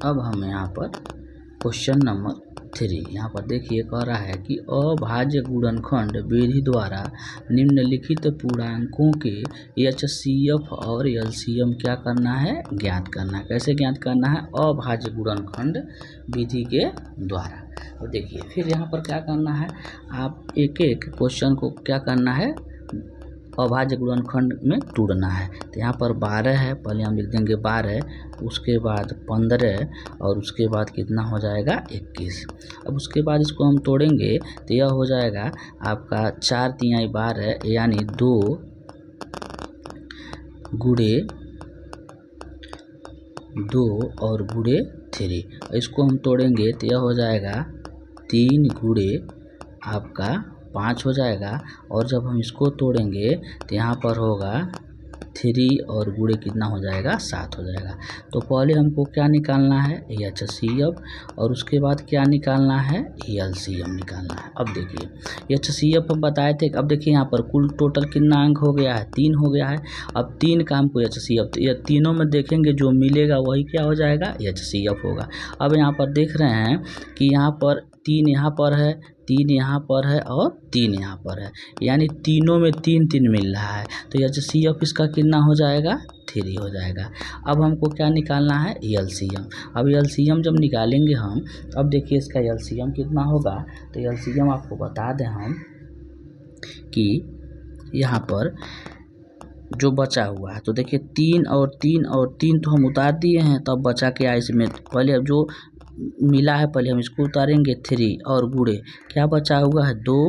अब हम यहाँ पर क्वेश्चन नंबर 3 यहाँ पर देखिए कह रहा है कि अभाज्य गुणनखंड विधि द्वारा निम्नलिखित पूर्णांकों के HCF और LCM क्या करना है, ज्ञात करना है। कैसे ज्ञात करना है, अभाज्य गुणनखंड विधि के द्वारा। तो देखिए फिर यहाँ पर क्या करना है, आप एक एक क्वेश्चन को क्या करना है, अभाज्य गुणनखंड में तोड़ना है। तो यहाँ पर 12 है, पहले हम लिख देंगे 12, उसके बाद 15 और उसके बाद कितना हो जाएगा 21। अब उसके बाद इसको हम तोड़ेंगे तो यह हो जाएगा आपका 4 तिहाई 12 यानी 2 गुणे 2 और गुणे 3। इसको हम तोड़ेंगे तो यह हो जाएगा 3 गुणे आपका 5 हो जाएगा। और जब हम इसको तोड़ेंगे तो यहाँ पर होगा 3 और गुणे कितना हो जाएगा 7 हो जाएगा। तो पहले हमको क्या निकालना है, HCF, और उसके बाद क्या निकालना है, LCM निकालना है। अब देखिए HCF हम बताए थे, अब देखिए यहाँ पर कुल टोटल कितना अंक हो गया है, 3 हो गया है। अब 3 का हमको HCF, तो ये तीनों में देखेंगे जो मिलेगा वही क्या हो जाएगा, HCF होगा। अब यहाँ पर देख रहे हैं कि यहाँ पर 3 यहाँ पर है, 3 यहाँ पर है और 3 यहाँ पर है, यानी तीनों में 3 3 मिल रहा है। तो HCF इसका कितना हो जाएगा, 3 हो जाएगा। अब हमको क्या निकालना है, LCM। अब LCM जब निकालेंगे हम, अब देखिए इसका LCM कितना होगा। तो LCM आपको बता दें हम कि यहाँ पर जो बचा हुआ है, तो देखिए 3 और 3 और 3 तो हम उतार दिए हैं, तब बचा क्या इसमें, पहले अब जो मिला है पहले हम इसको उतारेंगे 3 और गुणे क्या बचा हुआ है 2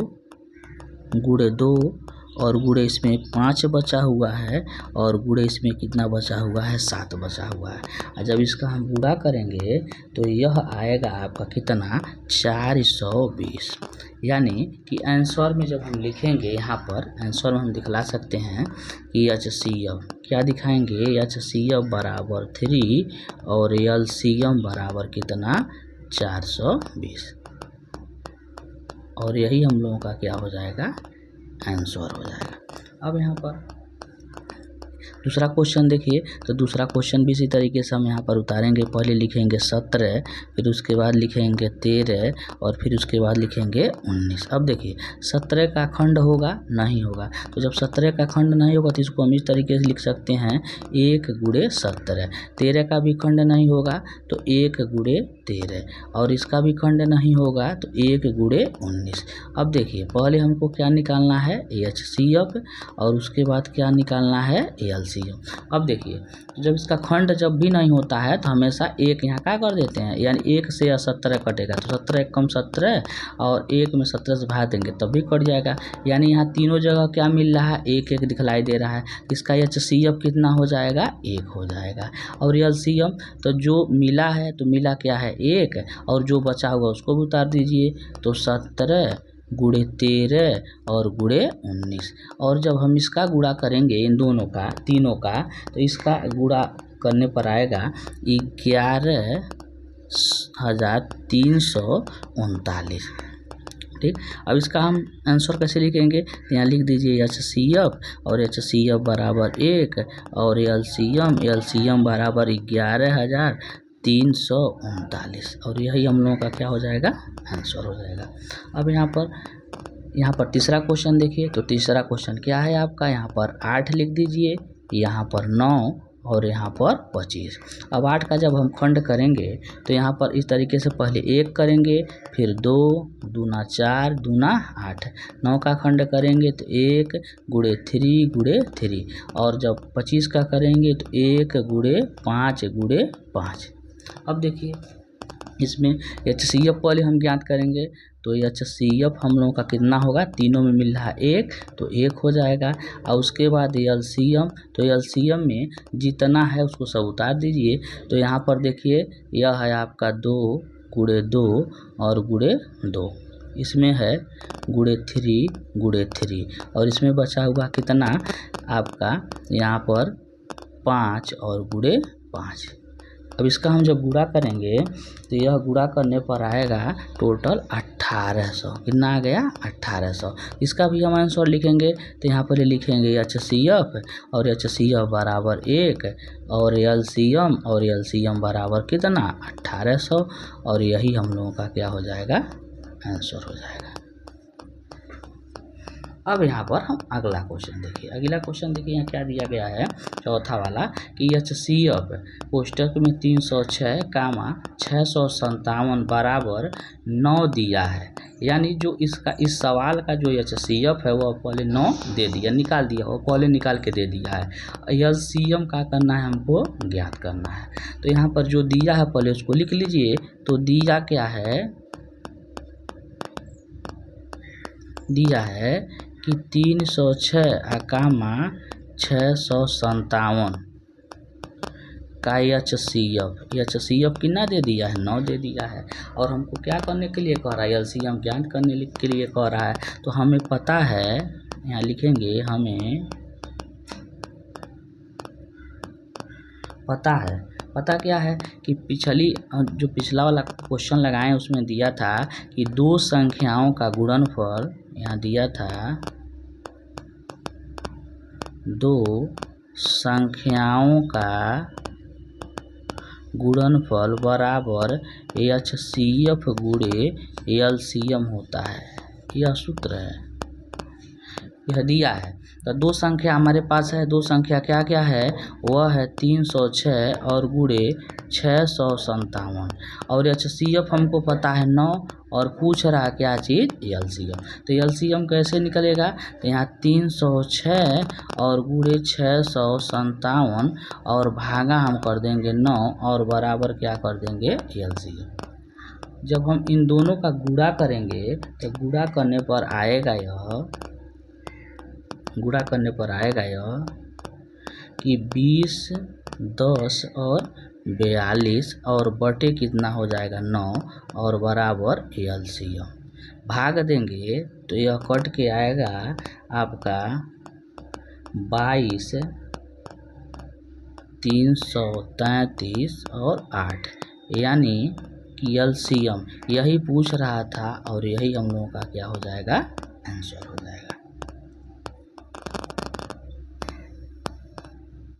गुणे 2 और गुणे इसमें 5 बचा हुआ है और गुणे इसमें कितना बचा हुआ है 7 बचा हुआ है। और जब इसका हम गुणा करेंगे तो यह आएगा आपका कितना 420। यानी कि आंसर में जब हम लिखेंगे, यहाँ पर आंसर में हम दिखला सकते हैं कि HCF क्या दिखाएंगे, HCF बराबर 3 और LCM बराबर कितना 420, और यही हम लोगों का क्या हो जाएगा, आंसर हो जाएगा। अब यहाँ पर दूसरा क्वेश्चन देखिए, तो दूसरा क्वेश्चन भी इसी तरीके से हम यहाँ पर उतारेंगे। पहले लिखेंगे 17, फिर उसके बाद लिखेंगे 13 और फिर उसके बाद लिखेंगे 19। अब देखिए 17 का खंड होगा, नहीं होगा। तो जब 17 का खंड नहीं होगा तो इसको हम इस तरीके से लिख सकते हैं 1 गुणे 17। 13 का भी खंड नहीं होगा तो 1 गुणे 13, और इसका भी खंड नहीं होगा तो 1 गुणे 19। अब देखिए पहले हमको क्या निकालना है, HCF, और उसके बाद क्या निकालना है, LCM। अब देखिए जब इसका खंड जब भी नहीं होता है तो हमेशा 1 यहाँ क्या कर देते हैं, यानी 1 से 17 कटेगा तो 17 कम 17 और 1 में 17 से भाग देंगे तब भी कट जाएगा। यानी यहाँ तीनों जगह क्या मिल रहा है, 1 1 दिखलाई दे रहा है। इसका HCF कितना हो जाएगा, 1 हो जाएगा। और LCM तो जो मिला है तो मिला क्या है 1, और जो बचा हुआ उसको भी उतार दीजिए, तो 17 गुणे 13 और गुणे 19। और जब हम इसका गुणा करेंगे इन दोनों का, तीनों का, तो इसका गुणा करने पर आएगा 11,339। ठीक, अब इसका हम आंसर कैसे लिखेंगे, यहाँ लिख दीजिए HCF, और HCF बराबर 1 और LCM बराबर 11,339, और यही हम लोगों का क्या हो जाएगा, आंसर हो जाएगा। अब यहाँ पर तीसरा क्वेश्चन देखिए, तो तीसरा क्वेश्चन क्या है आपका, यहाँ पर 8 लिख दीजिए, यहाँ पर 9 और यहाँ पर 25। अब 8 का जब हम खंड करेंगे तो यहाँ पर इस तरीके से पहले 1 करेंगे, फिर 2 दूना 4 दूना 8। 9 का खंड करेंगे तो 1 गुणे 3 गुणे 3, और जब 25 का करेंगे तो 1 गुणे 5 गुणे 5। अब देखिए इसमें HCF पहले हम ज्ञात करेंगे, तो HCF हम लोगों का कितना होगा, तीनों में मिल रहा है 1 तो 1 हो जाएगा। और उसके बाद LCM, तो LCM में जितना है उसको सब उतार दीजिए। तो यहाँ पर देखिए यह है आपका 2 गुणे 2 और गुणे 2, इसमें है गुणे 3 गुणे 3, और इसमें बचा हुआ कितना आपका यहाँ पर 5 और गुणे 5। अब इसका हम जब गुणा करेंगे तो यह गुणा करने पर आएगा टोटल 1800। कितना आ गया? 1800। इसका भी हम आंसर लिखेंगे तो यहाँ पर लिखेंगे HCF और HCF बराबर 1 और LCM बराबर कितना? 1800 और यही हम लोगों का क्या हो जाएगा? आंसर हो जाएगा। अब यहाँ पर हम अगला क्वेश्चन देखिए। अगला क्वेश्चन देखिए यहाँ क्या दिया गया है, चौथा वाला कि HCF कोष्टक में 306 कामा 657 बराबर 9 दिया है। यानी जो इस सवाल का जो HCF है वो पहले 9 दे दिया, निकाल दिया, वो पहले निकाल के दे दिया है। LCM का करना है, हमको ज्ञात करना है। तो यहाँ पर जो दिया है पहले उसको लिख लीजिए। तो दिया क्या है? दिया है कि 306 कामा 657 का HCF कितना दे दिया है? 9 दे दिया है। और हमको क्या करने के लिए कह रहा है? LCM ज्ञात करने के लिए कह रहा है। तो हमें पता है, यहाँ लिखेंगे, हमें पता क्या है कि पिछला वाला क्वेश्चन लगाए उसमें दिया था कि दो संख्याओं का गुणनफल, यहाँ दिया था दो संख्याओं का गुणनफल बराबर HCF गुणे LCM होता है। यह सूत्र है, यह दिया है। तो दो संख्या हमारे पास है, दो संख्या क्या क्या है? वह है 306 और गुणे 657 और HCF हमको पता है 9 और पूछ रहा क्या चीज़? LCM। तो LCM कैसे निकलेगा? तो यहाँ 306 और गुणे 657 और भागा हम कर देंगे 9 और बराबर क्या कर देंगे? LCM। जब हम इन दोनों का गुणा करेंगे तो गुणा करने पर आएगा यह कि 20, 10 और 42 और बटे कितना हो जाएगा? 9 और बराबर LCM। भाग देंगे तो यह कट के आएगा आपका 22, 333 और 8। यानी कि LCM यही पूछ रहा था और यही हम लोगों का क्या हो जाएगा? आंसर हो जाएगा।